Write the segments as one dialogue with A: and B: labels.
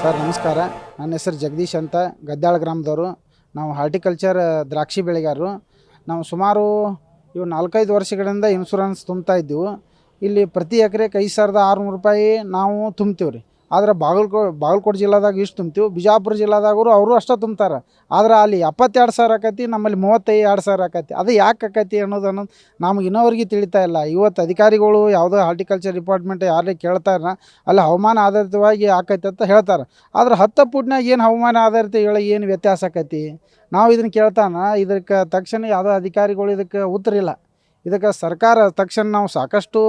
A: Sir ನಮಸ್ಕಾರ. ನನ್ನ ಹೆಸರು ಜಗದೀಶ್ ಅಂತ, ಗದ್ದಾಳ ಗ್ರಾಮದವರು. ನಾವು ಹಾರ್ಟಿಕಲ್ಚರ್ ದ್ರಾಕ್ಷಿ ಬೆಳೆಗಾರರು. ನಾವು ಸುಮಾರು ಇವು 4-5 ವರ್ಷಗಳಿಂದ ಇನ್ಶೂರೆನ್ಸ್ ತುಂಬ್ತಾ ಇದ್ದೀವಿ. ಇಲ್ಲಿ ಪ್ರತಿ ಎಕರೆಗೆ 5,600 ರೂಪಾಯಿ ನಾವು ತುಂಬ್ತೀವಿ ರೀ. ಆದ್ರೆ ಬಾಗಲಕೋಟೆ ಜಿಲ್ಲಾದಾಗ ಇಷ್ಟು ತುಂಬ್ತೀವಿ, ಬಿಜಾಪುರ ಜಿಲ್ಲಾದಾಗರು ಅವರು ಅಷ್ಟೇ ತುಂಬ್ತಾರೆ. ಆದ್ರೆ ಅಲ್ಲಿ 72,000 ಆಕೈತಿ, ನಮ್ಮಲ್ಲಿ 32,000 ಆಕೈತಿ. ಅದು ಯಾಕೆ ಆಕೈತಿ ಅನ್ನೋದು ನಮ್ಗೆ ಇನ್ನೋವರೆಗೆ ತಿಳಿತಾ ಇಲ್ಲ. ಇವತ್ತು ಅಧಿಕಾರಿಗಳು ಯಾವುದೋ ಹಾರ್ಟಿಕಲ್ಚರ್ ಡಿಪಾರ್ಟ್ಮೆಂಟ್ ಯಾರೇ ಕೇಳ್ತಾರ, ಅಲ್ಲಿ ಹವಾಮಾನ ಆಧಾರಿತವಾಗಿ ಆಕೈತೆ ಅಂತ ಹೇಳ್ತಾರೆ. ಆದ್ರೆ 10 ಫುಟ್ನಾಗ ಏನು ಹವಾಮಾನ ಆಧಾರಿತ ಹೇಳಿ ಏನು ವ್ಯತ್ಯಾಸ ಆಕೈತಿ? ನಾವು ಇದನ್ನು ಕೇಳ್ತಾನ, ಇದಕ್ಕೆ ತಕ್ಷಣ ಯಾವುದೋ ಅಧಿಕಾರಿಗಳು ಇದಕ್ಕೆ ಉತ್ತರ ಇಲ್ಲ. ಇದಕ್ಕೆ ಸರ್ಕಾರ ತಕ್ಷಣ ನಾವು ಸಾಕಷ್ಟು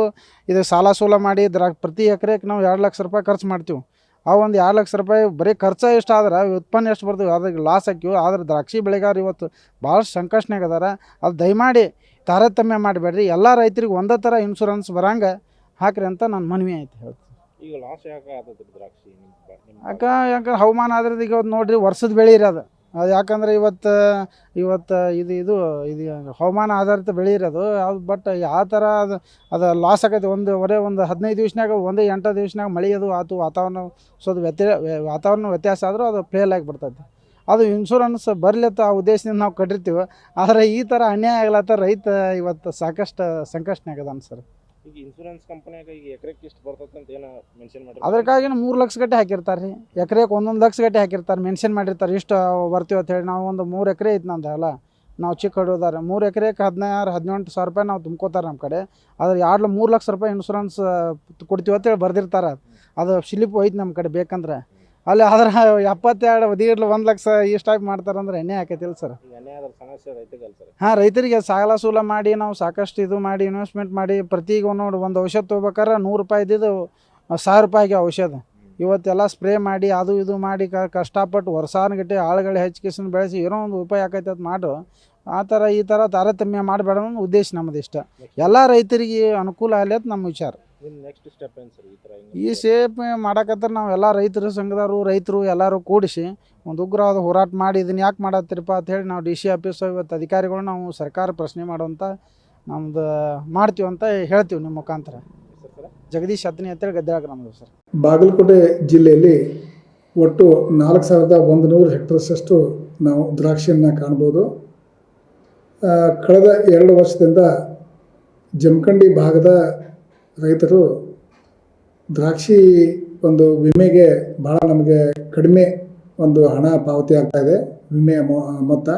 A: ಇದು ಸಾಲ ಸೂಲ ಮಾಡಿ ಪ್ರತಿ ಎಕರೆಗೆ ನಾವು 2 ಲಕ್ಷ ರೂಪಾಯಿ ಖರ್ಚು ಮಾಡ್ತೀವಿ. ಆ ಒಂದು 2 ಲಕ್ಷ ರೂಪಾಯಿ ಬರೀ ಖರ್ಚು ಎಷ್ಟು ಆದ್ರೆ ಉತ್ಪನ್ನ ಎಷ್ಟು ಬರ್ತೀವಿ, ಅದಕ್ಕೆ ಲಾಸ್ ಹಾಕಿವಿ. ಆದ್ರೆ ದ್ರಾಕ್ಷಿ ಬೆಳೆಗಾರ ಇವತ್ತು ಭಾಳಷ್ಟು ಸಂಕಷ್ಟನಾಗ ಅದಾರ. ಅದು ದಯಮಾಡಿ ತಾರತಮ್ಯ ಮಾಡಬೇಡ್ರಿ, ಎಲ್ಲ ರೈತರಿಗೆ ಒಂದೇ ಥರ ಇನ್ಶೂರೆನ್ಸ್ ಬರಂಗೆ ಹಾಕ್ರಿ ಅಂತ ನನ್ನ ಮನವಿ ಐತೆ ಹೇಳ್ತೀನಿ.
B: ಈಗ ಲಾಸ್ ಯಾಕೆ ಆತದ್ರಿ ದ್ರಾಕ್ಷಿ?
A: ಯಾಕಂದ್ರೆ ಹವಾಮಾನ ಆದ್ರೆ ಈಗ ನೋಡಿ ವರ್ಷದ ಬೆಳೆ ಇರೋದು ಅದು. ಯಾಕಂದರೆ ಇವತ್ತು ಇದು ಹವಾಮಾನ ಆಧಾರಿತ ಬೆಳೆ ಇರೋದು ಅದು. ಬಟ್ ಯಾವ ಥರ ಅದು ಲಾಸ್ ಆಗೈತೆ. ಒಂದು 15 ದಿವ್ಸನಾಗ 8 ದಿವ್ಸನಾಗ ಮಳೆ ಅದು ಆತು, ವಾತಾವರಣ ವ್ಯತ್ಯಾಸ ಆದರೂ ಅದು ಫೇಲ್ ಆಗಿಬಿಡ್ತೈತೆ. ಅದು ಇನ್ಶೂರೆನ್ಸ್ ಬರಲಿತ್ತ ಆ ಉದ್ದೇಶದಿಂದ ನಾವು ಕಟ್ಟಿರ್ತೀವಿ. ಆದರೆ ಈ ಥರ ಅನ್ಯಾಯ ಆಗ್ಲತ್ತ ರೈತ ಇವತ್ತು ಸಾಕಷ್ಟು ಸಂಕಷ್ಟನಾಗದಾನ ಸರ್.
B: ಈಗ ಇನ್ಶೂರೆನ್ಸ್ ಕಂಪನಿಯಾಗ ಈಗ ಎಕರೆಗೆ ಎಷ್ಟು ಬರ್ತೈತೆ ಅಂತ ಏನೋ ಮೆನ್ಷನ್ ಮಾಡಿ,
A: ಅದಕ್ಕಾಗಿ 3 ಲಕ್ಷ ಗಟ್ಟೆ ಹಾಕಿರ್ತಾರೆ ರೀ. ಎಕರೆಗೆ 1 ಲಕ್ಷ ಗಟ್ಟೆ ಹಾಕಿರ್ತಾರೆ, ಮೆನ್ಷನ್ ಮಾಡಿರ್ತಾರೆ ಇಷ್ಟು ಬರ್ತೀವಿ ಅಂತ ಹೇಳಿ. ನಾವು ಒಂದು 3 ಎಕರೆ ಐತೆ ನಮ್ದು ಅಲ್ಲ, ನಾವು ಚಿಕ್ಕ ಹಿಡಿದಾರೆ 3 ಎಕರೆಗೆ 16-18 ಸಾವಿರ ರೂಪಾಯಿ ನಾವು ತುಂಬ್ಕೋತಾರೆ ನಮ್ಮ ಕಡೆ. ಆದ್ರೆ 3 ಲಕ್ಷ ರೂಪಾಯಿ ಇನ್ಶೂರೆನ್ಸ್ ಕೊಡ್ತೀವಿ ಅಂತೇಳಿ ಬರ್ದಿರ್ತಾರೆ. ಅದು ಸ್ಲಿಪ್ ಹೋಯ್ತು ನಮ್ಮ ಕಡೆ ಬೇಕಂದ್ರೆ. ಅಲ್ಲಿ ಆದ್ರೆ 72 ಒದಿಗಿಡ್ಲು 1 ಲಕ್ಷ ಇಷ್ಟು ಟೈಪ್ ಮಾಡ್ತಾರಂದ್ರೆ ಎಣ್ಣೆ ಹಾಕೈತಿಲ್ಲ ಸರ್.
B: ಸಮಸ್ಯೆ ರೈತರಿಗೆ ಸರ್.
A: ಹಾಂ, ರೈತರಿಗೆ ಸಾಲ ಸೂಲ ಮಾಡಿ ನಾವು ಸಾಕಷ್ಟು ಇದು ಮಾಡಿ ಇನ್ವೆಸ್ಟ್ಮೆಂಟ್ ಮಾಡಿ ಪ್ರತಿಗೆ ಒಂದು ಔಷಧ ತೊಗೋಬೇಕಾರೆ 100 ರೂಪಾಯಿ ಇದ್ದಿದ್ದು 1000 ರೂಪಾಯಿಗೆ ಔಷಧ. ಇವತ್ತೆಲ್ಲ ಸ್ಪ್ರೇ ಮಾಡಿ ಅದು ಇದು ಮಾಡಿ ಕಷ್ಟಪಟ್ಟು ವರ್ಷಾನುಗಟ್ಟೆ ಆಳುಗಳು ಹೆಚ್ಚಿಗೆಸನ್ನು ಬೆಳೆಸಿ ಏನೋ ಒಂದು ಉಪಾಯ ಆಕೈತೆ ಅಂತ ಮಾಡು. ಆ ಥರ ಈ ಥರ ತಾರತಮ್ಯ ಮಾಡಬೇಡ ಅನ್ನೋ ಉದ್ದೇಶ ನಮ್ಮದು. ಇಷ್ಟ ಎಲ್ಲ ರೈತರಿಗೆ ಅನುಕೂಲ ಆಗಲಿ ಅಂತ ನಮ್ಮ ವಿಚಾರ.
B: ನೆಕ್ಸ್ಟ್ ಸ್ಟೆಪ್ ಏನು ಸರ್?
A: ಈ ಸೇಪ್ ಮಾಡಕತ್ತರ ನಾವು ಎಲ್ಲ ರೈತರು ಸಂಘದವರು ರೈತರು ಎಲ್ಲರೂ ಕೂಡಿಸಿ ಒಂದು ಉಗ್ರವಾದ ಹೋರಾಟ ಮಾಡಿ ಇದನ್ನು ಯಾಕೆ ಮಾಡತ್ತೀರಪ್ಪ ಅಂತ ಹೇಳಿ ನಾವು DC ಆಫೀಸ್ ಇವತ್ತು ಅಧಿಕಾರಿಗಳು ನಾವು ಸರ್ಕಾರ ಪ್ರಶ್ನೆ ಮಾಡುವಂಥ ನಮ್ದು ಮಾಡ್ತೀವಿ ಅಂತ ಹೇಳ್ತೀವಿ ನಿಮ್ಮ ಮುಖಾಂತರ. ಜಗದೀಶ್ ಅತ್ನಿ ಅಂತೇಳಿ ಗದ್ದಾಳ ಗ್ರಾಮದವರು ಸರ್.
C: ಬಾಗಲಕೋಟೆ ಜಿಲ್ಲೆಯಲ್ಲಿ ಒಟ್ಟು 4,100 ಹೆಕ್ಟರ್ಸಷ್ಟು ನಾವು ದ್ರಾಕ್ಷಿಯನ್ನು ಕಾಣ್ಬೋದು. ಕಳೆದ 2 ವರ್ಷದಿಂದ ಜಮಖಂಡಿ ಭಾಗದ ರೈತರು ದ್ರಾಕ್ಷಿ ಒಂದು ವಿಮೆಗೆ ಭಾಳ ನಮಗೆ ಕಡಿಮೆ ಒಂದು ಹಣ ಪಾವತಿ ಆಗ್ತಾಯಿದೆ. ವಿಮೆಯ ಮೊತ್ತ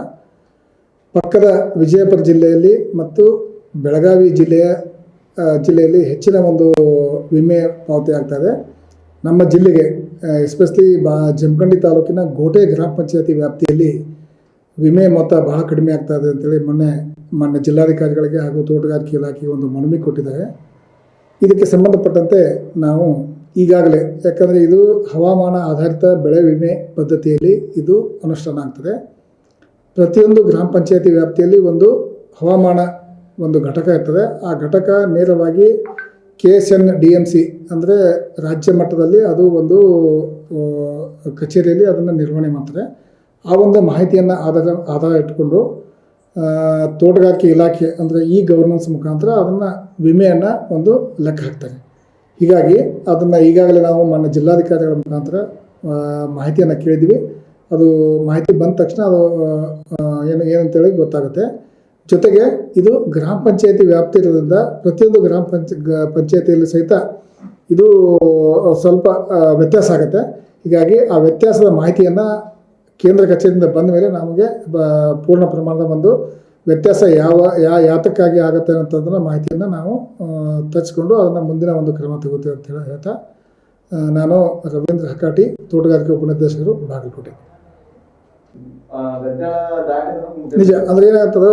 C: ಪಕ್ಕದ ವಿಜಯಪುರ ಜಿಲ್ಲೆಯಲ್ಲಿ ಮತ್ತು ಬೆಳಗಾವಿ ಜಿಲ್ಲೆಯಲ್ಲಿ ಹೆಚ್ಚಿನ ಒಂದು ವಿಮೆ ಪಾವತಿ ಆಗ್ತಾಯಿದೆ. ನಮ್ಮ ಜಿಲ್ಲೆಗೆ ಎಸ್ಪೆಷಲಿ ಜಮಖಂಡಿ ತಾಲೂಕಿನ ಗೋಟೆ ಗ್ರಾಮ ಪಂಚಾಯತಿ ವ್ಯಾಪ್ತಿಯಲ್ಲಿ ವಿಮೆ ಮೊತ್ತ ಬಹಳ ಕಡಿಮೆ ಆಗ್ತಾಯಿದೆ ಅಂತೇಳಿ ಮೊನ್ನೆ ಜಿಲ್ಲಾಧಿಕಾರಿಗಳಿಗೆ ಹಾಗೂ ತೋಟಗಾರಿಕೆ ಇಲಾಖೆಗೆ ಒಂದು ಮನವಿ ಕೊಟ್ಟಿದ್ದಾರೆ. ಇದಕ್ಕೆ ಸಂಬಂಧಪಟ್ಟಂತೆ ನಾವು ಈಗಾಗಲೇ, ಯಾಕಂದರೆ ಇದು ಹವಾಮಾನ ಆಧಾರಿತ ಬೆಳೆ ವಿಮೆ ಪದ್ಧತಿಯಲ್ಲಿ ಇದು ಅನುಷ್ಠಾನ ಆಗ್ತದೆ. ಪ್ರತಿಯೊಂದು ಗ್ರಾಮ ಪಂಚಾಯತಿ ವ್ಯಾಪ್ತಿಯಲ್ಲಿ ಒಂದು ಹವಾಮಾನ ಒಂದು ಘಟಕ ಇರ್ತದೆ. ಆ ಘಟಕ ನೇರವಾಗಿ KSNDMC ಅಂದರೆ ರಾಜ್ಯ ಮಟ್ಟದಲ್ಲಿ ಅದು ಒಂದು ಕಚೇರಿಯಲ್ಲಿ ಅದನ್ನು ನಿರ್ವಹಣೆ ಮಾಡ್ತಾರೆ. ಆ ಒಂದು ಮಾಹಿತಿಯನ್ನು ಆಧಾರ ಇಟ್ಕೊಂಡು ತೋಟಗಾರಿಕೆ ಇಲಾಖೆ ಅಂದರೆ ಗವರ್ನೆನ್ಸ್ ಮುಖಾಂತರ ಅದನ್ನು ವಿಮೆಯನ್ನು ಒಂದು ಲೆಕ್ಕ ಹಾಕ್ತಾರೆ. ಹೀಗಾಗಿ ಅದನ್ನು ಈಗಾಗಲೇ ನಾವು ಮೊನ್ನೆ ಜಿಲ್ಲಾಧಿಕಾರಿಗಳ ಮುಖಾಂತರ ಮಾಹಿತಿಯನ್ನು ಕೇಳಿದ್ವಿ. ಅದು ಮಾಹಿತಿ ಬಂದ ತಕ್ಷಣ ಅದು ಏನಂತೇಳಿ ಗೊತ್ತಾಗುತ್ತೆ. ಜೊತೆಗೆ ಇದು ಗ್ರಾಮ ಪಂಚಾಯತಿ ವ್ಯಾಪ್ತಿ ಇರೋದ್ರಿಂದ ಪ್ರತಿಯೊಂದು ಗ್ರಾಮ ಪಂಚಾಯತಿಯಲ್ಲಿ ಸಹಿತ ಇದು ಸ್ವಲ್ಪ ವ್ಯತ್ಯಾಸ ಆಗುತ್ತೆ. ಹೀಗಾಗಿ ಆ ವ್ಯತ್ಯಾಸದ ಮಾಹಿತಿಯನ್ನು ಕೇಂದ್ರ ಕಚೇರಿಯಿಂದ ಬಂದ ಮೇಲೆ ನಮಗೆ ಪೂರ್ಣ ಪ್ರಮಾಣದ ಒಂದು ವ್ಯತ್ಯಾಸ ಯಾತಕ್ಕಾಗಿ ಆಗುತ್ತೆ ಅಂತಂದ್ರೆ ಮಾಹಿತಿಯನ್ನು ನಾವು ತರಿಸ್ಕೊಂಡು ಅದನ್ನು ಮುಂದಿನ ಒಂದು ಕ್ರಮ ತಗೋತೀವಿ ಅಂತ ಹೇಳ್ತಾ ನಾನು ರವೀಂದ್ರ ಹಕಾಟಿ, ತೋಟಗಾರಿಕೆ ಉಪನಿರ್ದೇಶಕರು, ಬಾಗಲಕೋಟೆ. ನಿಜ ಅಂದರೆ ಏನಾಗ್ತದೆ,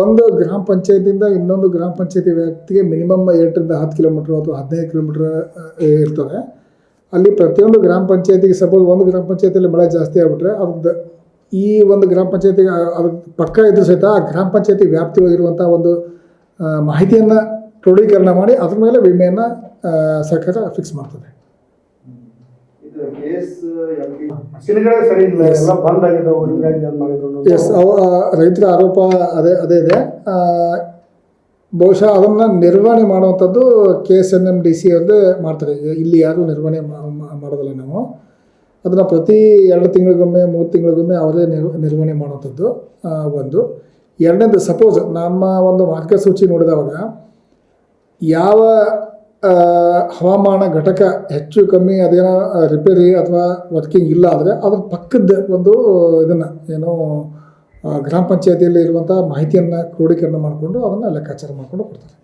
C: ಒಂದು ಗ್ರಾಮ ಪಂಚಾಯತಿಯಿಂದ ಇನ್ನೊಂದು ಗ್ರಾಮ ಪಂಚಾಯತಿ ವ್ಯಾಪ್ತಿಗೆ ಮಿನಿಮಮ್ 8ರಿಂದ 10 ಕಿಲೋಮೀಟ್ರ್ ಅಥವಾ 15 ಕಿಲೋಮೀಟ್ರ್ ಇರ್ತದೆ. ಅಲ್ಲಿ ಪ್ರತಿಯೊಂದು ಗ್ರಾಮ ಪಂಚಾಯತಿಗೆ ಸಪೋಸ್ ಒಂದು ಗ್ರಾಮ ಪಂಚಾಯತಿಯಲ್ಲಿ ಮಳೆ ಜಾಸ್ತಿ ಆಗಿಬಿಟ್ರೆ ಅದು ಈ ಒಂದು ಗ್ರಾಮ ಪಂಚಾಯತಿಗೆ ಅದ್ರ ಪಕ್ಕ ಇದ್ರೂ ಸಹಿತ ಆ ಗ್ರಾಮ ಪಂಚಾಯತಿ ವ್ಯಾಪ್ತಿ ಒಳಗಿರುವಂಥ ಒಂದು ಮಾಹಿತಿಯನ್ನು ಕ್ರೋಢೀಕರಣ ಮಾಡಿ ಅದ್ರ ಮೇಲೆ ವಿಮೆಯನ್ನು ಸರ್ಕಾರ ಫಿಕ್ಸ್ ಮಾಡ್ತದೆ. ಎಸ್, ರೈತರ ಆರೋಪ ಅದೇ ಇದೆ. ಬಹುಶಃ ಅದನ್ನು ನಿರ್ವಹಣೆ ಮಾಡುವಂಥದ್ದು KSNMDC ಅವ್ರದ್ದೇ ಮಾಡ್ತಾರೆ. ಇಲ್ಲಿ ಯಾರು ನಿರ್ವಹಣೆ ಮಾಡೋದಿಲ್ಲ ನಾವು. ಅದನ್ನು ಪ್ರತಿ 2 ತಿಂಗಳಿಗೊಮ್ಮೆ 3 ತಿಂಗಳಿಗೊಮ್ಮೆ ಅವರೇ ನಿರ್ವಹಣೆ ಮಾಡುವಂಥದ್ದು ಒಂದು. ಎರಡನೇದು, ಸಪೋಸ್ ನಮ್ಮ ಒಂದು ಮಾರ್ಗಸೂಚಿ ನೋಡಿದವಾಗ ಯಾವ ಹವಾಮಾನ ಘಟಕ ಹೆಚ್ಚು ಕಮ್ಮಿ ಅದೇನೋ ರಿಪೇರಿ ಅಥವಾ ವರ್ಕಿಂಗ್ ಇಲ್ಲ ಆದರೆ ಅದ್ರ ಪಕ್ಕದ ಒಂದು ಇದನ್ನು ಏನೋ ಗ್ರಾಮ ಪಂಚಾಯತಿಯಲ್ಲಿ ಇರುವಂಥ ಮಾಹಿತಿಯನ್ನು ಕ್ರೋಢೀಕರಣ ಮಾಡಿಕೊಂಡು ಅದನ್ನು ಲೆಕ್ಕಾಚಾರ ಮಾಡಿಕೊಂಡು ಕೊಡ್ತಾರೆ.